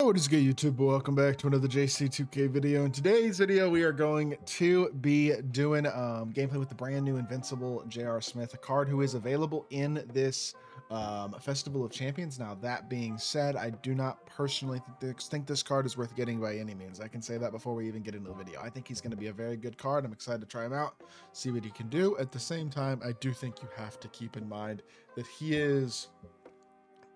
What is good, YouTube? Welcome back to another JC2K video. In today's video, we are going to be doing gameplay with the brand new Invincible J.R. Smith, a card who is available in this Festival of Champions. Now, that being said, I do not personally think this card is worth getting by any means. I can say that before we even get into the video. I think he's going to be a very good card. I'm excited to try him out, see what he can do. At the same time, I do think you have to keep in mind that he is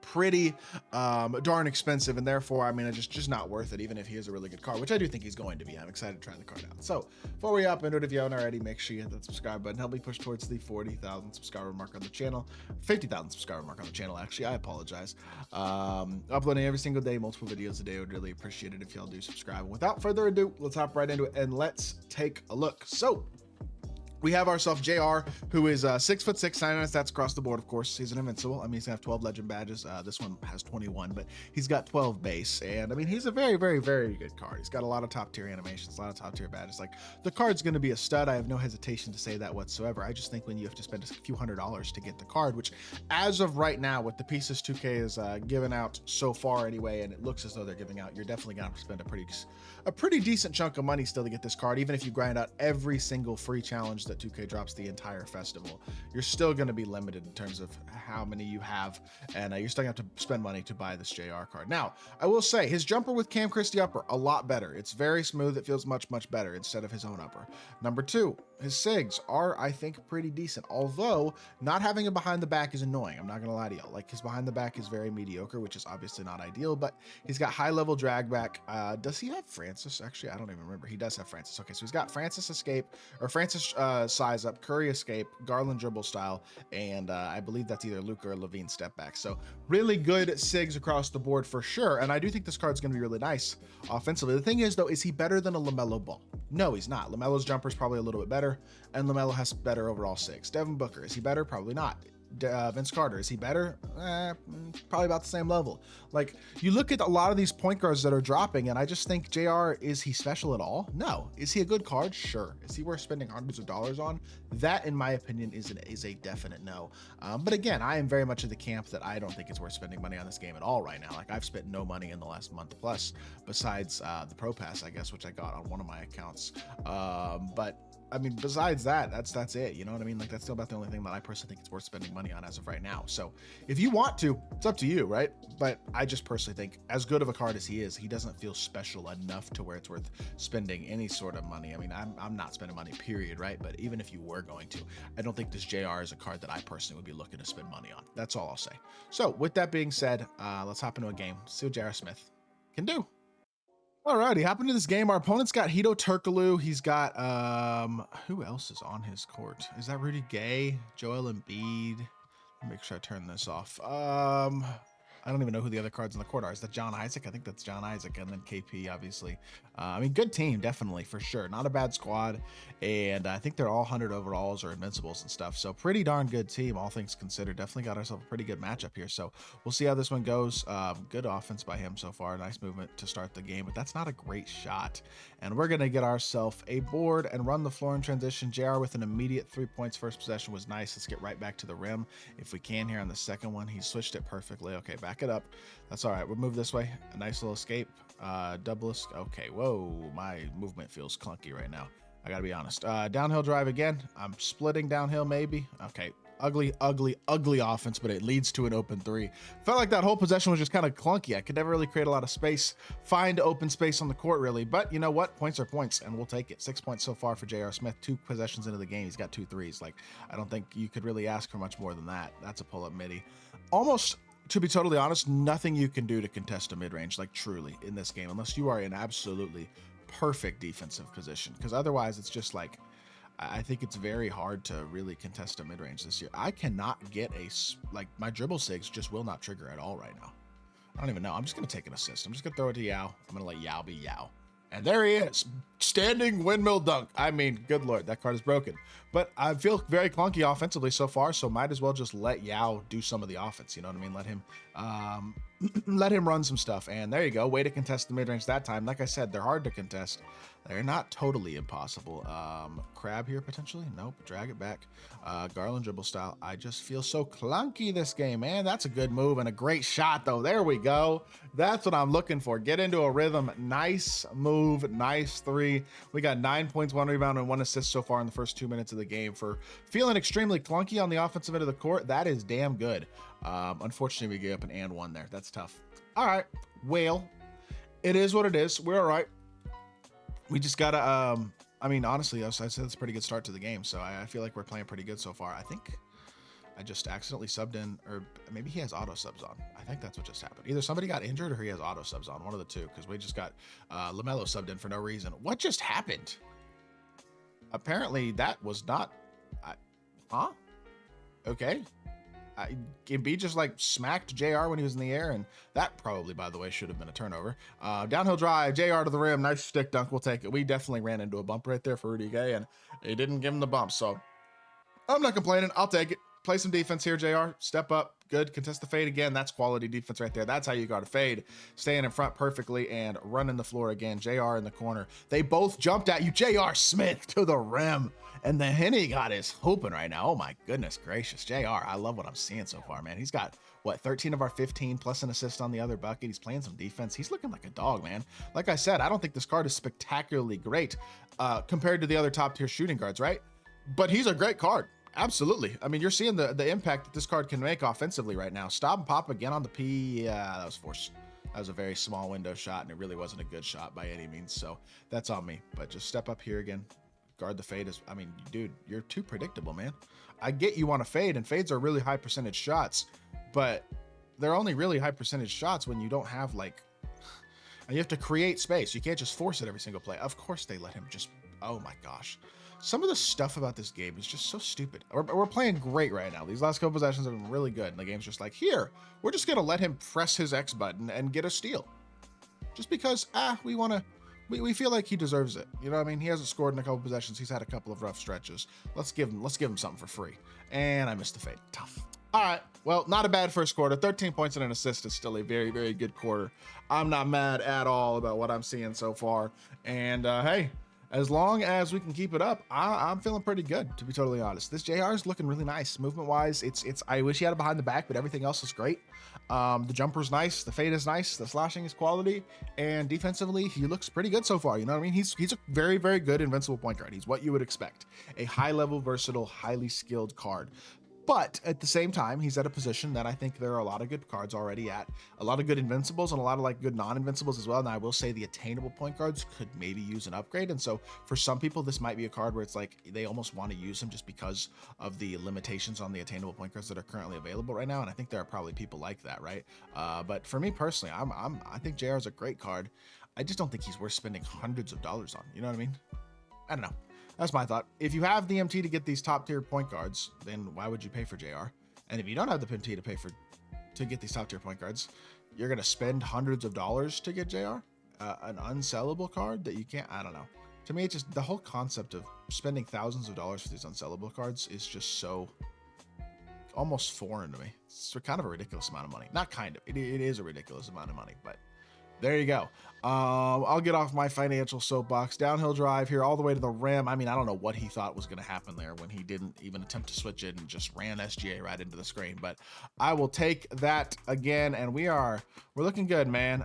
pretty darn expensive, and therefore, I mean, it's just not worth it, even if he is a really good card, which I do think he's going to be. I'm excited to try the card out. So before we hop into it, if you haven't already, make sure you hit that subscribe button. Help me push towards the 40,000 subscriber mark on the channel, 50,000 subscriber mark on the channel. Actually, I apologize. Uploading every single day, multiple videos a day. I would really appreciate it if y'all do subscribe. Without further ado, let's hop right into it and let's take a look. So we have ourselves JR, who is 6'6", 99 stats across the board. Of course, he's an invincible. I mean, he's gonna have 12 legend badges. This one has 21, but he's got 12 base. And I mean, he's a very, very, very good card. He's got a lot of top tier animations, a lot of top tier badges. Like, the card's gonna be a stud. I have no hesitation to say that whatsoever. I just think when you have to spend a few $100s to get the card, which as of right now, with the pieces 2K is giving out so far anyway, and it looks as though they're giving out, you're definitely gonna have to spend a pretty decent chunk of money still to get this card. Even if you grind out every single free challenge that 2K drops the entire festival, you're still going to be limited in terms of how many you have, and you're still going to have to spend money to buy this JR card. Now, I will say his jumper with Cam Christie upper, a lot better. It's very smooth. It feels much, much better instead of his own upper. Number two, his SIGs are, I think, pretty decent, although not having a behind the back is annoying. I'm not going to lie to y'all. Like, his behind the back is very mediocre, which is obviously not ideal, but he's got high level drag back. Does he have Francis? Actually, I don't even remember. He does have Francis. Okay, so he's got Francis escape, or Francis size up, Curry escape, Garland dribble style, and I believe that's either Luke or Levine step back. So really good SIGs across the board for sure, and I do think this card's going to be really nice offensively. The thing is, though, is he better than a LaMelo Ball? No, he's not. LaMelo's jumper is probably a little bit better, and LaMelo has better overall SIGs. Devin Booker, is he better? Probably not. Vince Carter, is he better? Probably about the same level. Like, you look at a lot of these point guards that are dropping, and I just think JR, is he special at all? No. Is he a good card? Sure. Is he worth spending hundreds of dollars on? That, in my opinion, is a definite no. But again, I am very much in the camp that I don't think it's worth spending money on this game at all right now. Like, I've spent no money in the last month plus, besides the Pro Pass, I guess, which I got on one of my accounts. But I mean, besides that, that's it. You know what I mean? Like, that's still about the only thing that I personally think it's worth spending money on as of right now. So if you want to, it's up to you, right? But I just personally think, as good of a card as he is, he doesn't feel special enough to where it's worth spending any sort of money. I mean, I'm not spending money, period, right? But even if you were going to, I don't think this JR is a card that I personally would be looking to spend money on. That's all I'll say. So with that being said, let's hop into a game, see what J.R. Smith can do. Alrighty, hop into this game. Our opponent's got Hito Turkoglu. He's got who else is on his court? Is that Rudy Gay? Joel Embiid? Let me make sure I turn this off. I don't even know who the other cards on the court are. Is that John Isaac? I think that's John Isaac, and then KP, obviously. I mean, good team, definitely, for sure. Not a bad squad, and I think they're all 100 overalls or invincibles and stuff, so pretty darn good team, all things considered. Definitely got ourselves a pretty good matchup here, so we'll see how this one goes. Good offense by him so far. Nice movement to start the game, but that's not a great shot, and we're going to get ourselves a board and run the floor in transition. JR with an immediate 3 points. First possession was nice. Let's get right back to the rim if we can here on the second one. He switched it perfectly. Okay, back it up. That's all right. We'll move this way. A nice little escape. Okay, whoa, my movement feels clunky right now, I gotta be honest. Downhill drive again. I'm splitting downhill, maybe. Okay, ugly offense, but it leads to an open three. Felt like that whole possession was just kind of clunky. I could never really create a lot of space, find open space on the court, really. But you know what? Points are points, and we'll take it. 6 points so far for JR Smith. 2 possessions into the game. He's got 2 threes. Like, I don't think you could really ask for much more than that. That's a pull-up midi. Almost, to be totally honest, nothing you can do to contest a mid-range, like, truly, in this game, unless you are in absolutely perfect defensive position, because otherwise it's just like, I think it's very hard to really contest a mid-range this year. I cannot get like, my dribble SIGs just will not trigger at all right now. I don't even know. I'm just going to take an assist. I'm just going to throw it to Yao. I'm going to let Yao be Yao. And there he is, standing windmill dunk. I mean, good Lord, that card is broken. But I feel very clunky offensively so far, so might as well just let Yao do some of the offense. You know what I mean? Let him let him run some stuff. And there you go. Way to contest the mid-range that time. Like I said, they're hard to contest. They're not totally impossible. Crab here potentially. Nope. Drag it back. Garland dribble style. I just feel so clunky this game, man. That's a good move and a great shot though. There we go. That's what I'm looking for. Get into a rhythm. Nice move. Nice three. We got 9 points, 1 rebound, and 1 assist so far in the first 2 minutes of the game. For feeling extremely clunky on the offensive end of the court, that is damn good. Unfortunately, we gave up an and one there. That's tough. All right. Well, it is what it is. We're all right. We just gotta, I mean, honestly, I said it's a pretty good start to the game. So I feel like we're playing pretty good so far. I think I just accidentally subbed in, or maybe he has auto subs on. I think that's what just happened. Either somebody got injured or he has auto subs on, one of the two, because we just got LaMelo subbed in for no reason. What just happened? Apparently that was not, huh? Okay. Embiid just like smacked JR when he was in the air, and that probably, by the way, should have been a turnover. Downhill drive, JR to the rim, nice stick dunk, we'll take it. We definitely ran into a bump right there for Rudy Gay, and he didn't give him the bump, so I'm not complaining. I'll take it. Play some defense here, JR. Step up, good. Contest the fade again. That's quality defense right there. That's how you got to fade. Staying in front perfectly and running the floor again. JR in the corner. They both jumped at you. JR Smith to the rim. And the Henny got his hooping right now. Oh my goodness gracious. JR, I love what I'm seeing so far, man. He's got, what, 13 of our 15 plus an assist on the other bucket. He's playing some defense. He's looking like a dog, man. Like I said, I don't think this card is spectacularly great compared to the other top tier shooting guards, right? But he's a great card. Absolutely. I mean, you're seeing the impact that this card can make offensively right now. Stop and pop again on the P. Yeah, that was forced. That was a very small window shot, and it really wasn't a good shot by any means. So that's on me. But just step up here again. Guard the fade. I mean, dude, you're too predictable, man. I get you want to fade, and fades are really high percentage shots, but they're only really high percentage shots when you don't have like, and you have to create space. You can't just force it every single play. Of course they let him just, oh my gosh. Some of the stuff about this game is just so stupid. We're playing great right now. These last couple possessions have been really good. And the game's just like, here, we're just going to let him press his X button and get a steal. Just because, we want to, we feel like he deserves it. You know what I mean? He hasn't scored in a couple possessions. He's had a couple of rough stretches. Let's give him something for free. And I missed the fade. Tough. All right. Well, not a bad first quarter. 13 points and an assist is still a very, very good quarter. I'm not mad at all about what I'm seeing so far. And hey, as long as we can keep it up, I'm feeling pretty good, to be totally honest. This JR is looking really nice. Movement-wise, I wish he had it behind the back, but everything else is great. The jumper's nice. The fade is nice. The slashing is quality. And defensively, he looks pretty good so far. You know what I mean? He's a very, very good invincible point guard. He's what you would expect. A high-level, versatile, highly skilled card. But at the same time, he's at a position that I think there are a lot of good cards already at. A lot of good invincibles and a lot of like good non-invincibles as well. And I will say the attainable point guards could maybe use an upgrade. And so for some people, this might be a card where it's like they almost want to use him just because of the limitations on the attainable point guards that are currently available right now. And I think there are probably people like that, right? But for me personally, I think JR is a great card. I just don't think he's worth spending hundreds of dollars on. You know what I mean? I don't know. That's my thought. If you have the MT to get these top tier point guards, then why would you pay for JR? And if you don't have the MT to get these top tier point guards, you're going to spend hundreds of dollars to get JR? An unsellable card that you can't, I don't know. To me, it's just the whole concept of spending thousands of dollars for these unsellable cards is just so almost foreign to me. It's kind of a ridiculous amount of money. Not kind of, it is a ridiculous amount of money, but there you go. I'll get off my financial soapbox. Downhill drive here all the way to the rim. I mean, I don't know what he thought was going to happen there when he didn't even attempt to switch it and just ran SGA right into the screen. But I will take that again, and we're looking good, man.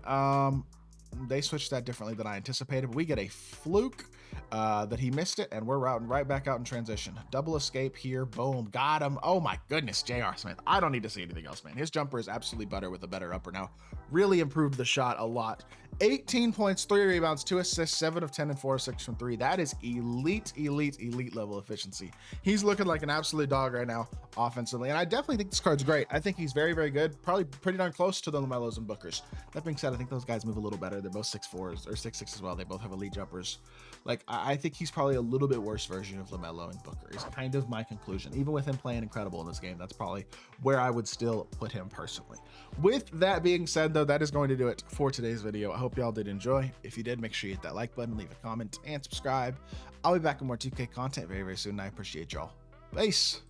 They switched that differently than I anticipated, but we get a fluke that he missed it, and we're routing right back out in transition. Double escape here. Boom. Got him. Oh my goodness, J.R. Smith. I don't need to see anything else, man. His jumper is absolutely butter with a better upper now. Really improved the shot a lot. 18 points, 3 rebounds, 2 assists, 7 of 10 and 4 of 6 from 3. That is elite level efficiency. He's looking like an absolute dog right now offensively, and I definitely think this card's great. I think he's very, very good. Probably pretty darn close to the LaMelos and Bookers. That being said, I think those guys move a little better. They're both 6'4s or 6'6 as well. They both have elite jumpers. Like, I think he's probably a little bit worse version of LaMelo and Booker is kind of my conclusion. Even with him playing incredible in this game, that's probably where I would still put him personally. With that being said, though, that is going to do it for today's video. I hope y'all did enjoy. If you did, make sure you hit that like button, leave a comment, and subscribe. I'll be back with more 2K content very, very soon. I appreciate y'all. Peace.